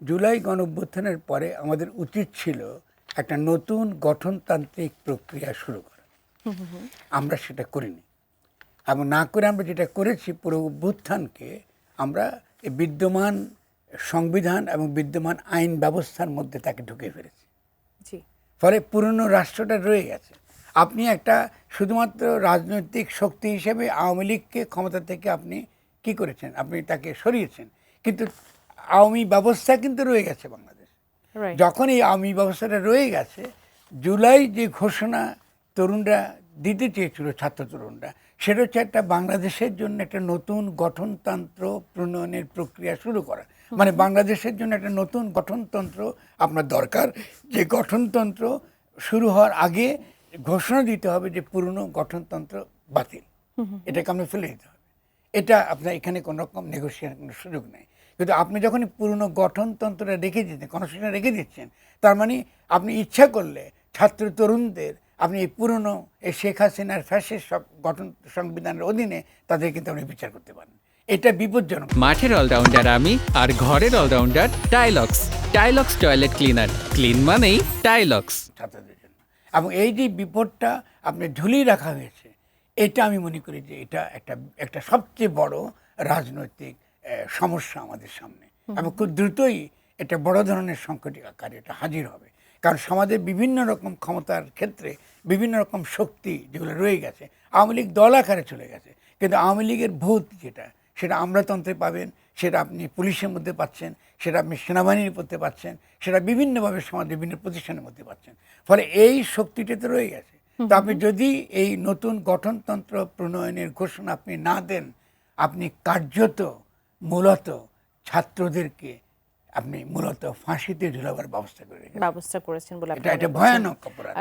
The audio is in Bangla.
জুলাই গণঅভ্যুত্থানের পরে আমাদের উচিত ছিল একটা নতুন গঠনতান্ত্রিক প্রক্রিয়া শুরু করা। আমরা সেটা করিনি, এবং না করে আমরা যেটা করেছি পুরো অভ্যুত্থানকে আমরা এই বিদ্যমান সংবিধান এবং বিদ্যমান আইন ব্যবস্থার মধ্যে তাকে ঢুকিয়ে ফেলেছি। ফলে পুরনো রাষ্ট্রটা রয়ে গেছে। আপনি একটা শুধুমাত্র রাজনৈতিক শক্তি হিসেবে আওয়ামী লীগকে ক্ষমতা থেকে আপনি কি করেছেন, আপনি তাকে সরিয়েছেন, কিন্তু আওয়ামী ব্যবস্থা কিন্তু রয়ে গেছে বাংলাদেশ। যখন এই আওয়ামী ব্যবস্থাটা রয়ে গেছে, জুলাই যে ঘোষণা তরুণরা দিতে চেয়েছিল, ছাত্র তরুণরা, সেটা হচ্ছে একটা বাংলাদেশের জন্য একটা নতুন গঠনতন্ত্র প্রণয়নের প্রক্রিয়া শুরু করা। মানে বাংলাদেশের জন্য একটা নতুন গঠনতন্ত্র আপনার দরকার, যে গঠনতন্ত্র শুরু হওয়ার আগে ঘোষণা দিতে হবে যে পুরনো গঠনতন্ত্র বাতিল, এটাকে আপনি ফেলে দিতে হবে। এটা আপনার এখানে কোনো রকম নেগোসিয়েশনের সুযোগ নেই। কিন্তু আপনি যখন পুরনো গঠনতন্ত্রটা রেখে দিচ্ছেন, কনস্টিটিউশন রেখে দিচ্ছেন, তার মানে আপনি ইচ্ছা করলে ছাত্র তরুণদের আপনি এই পুরনো এই শেখ হাসিনার ফ্যাসিস্ট সব গঠন সংবিধানের অধীনে তাদের কিন্তু আপনি বিচার করতে পারেন। এটা বিপজ্জনক। মাঠের অলরাউন্ডার আমি, আর ঘরের অলরাউন্ডার টাইলক্স। টাইলক্স টয়লেট ক্লিনার, ক্লিন মানেই টাইলক্স। ছাত্রদের জন্য এবং এই যে বিপদটা আপনি ঝুলিয়ে রাখা হয়েছে, এটা আমি মনে করি যে এটা একটা সবচেয়ে বড় রাজনৈতিক সমস্যা আমাদের সামনে, এবং খুব দ্রুতই এটা বড় ধরনের সংকটের আকারে এটা হাজির হবে। কারণ সমাজের বিভিন্ন রকম ক্ষমতার ক্ষেত্রে বিভিন্ন রকম শক্তি যেগুলো রয়ে গেছে, আওয়ামী লীগ দল আকারে চলে গেছে, কিন্তু আওয়ামী লীগের ভূত যেটা, সেটা আমলাতন্ত্রে পাবেন, সেটা আপনি পুলিশের মধ্যে পাচ্ছেন, সেটা আপনি সেনাবাহিনীর মধ্যে পাচ্ছেন, সেটা বিভিন্নভাবে সমাজ বিভিন্ন প্রতিষ্ঠানের মধ্যে পাচ্ছেন। ফলে এই শক্তিটা তো রয়ে গেছে। তো আপনি যদি এই নতুন গঠনতন্ত্র প্রণয়নের ঘোষণা আপনি না দেন, আপনি কার্যত মূলত ছাত্রদেরকে আপনি মূলত ফাঁসিতে ঝুলাবার ব্যবস্থা করে রেখেছেন। ব্যবস্থা করেছেন বলে এটা ভয়ানক অপরাধ।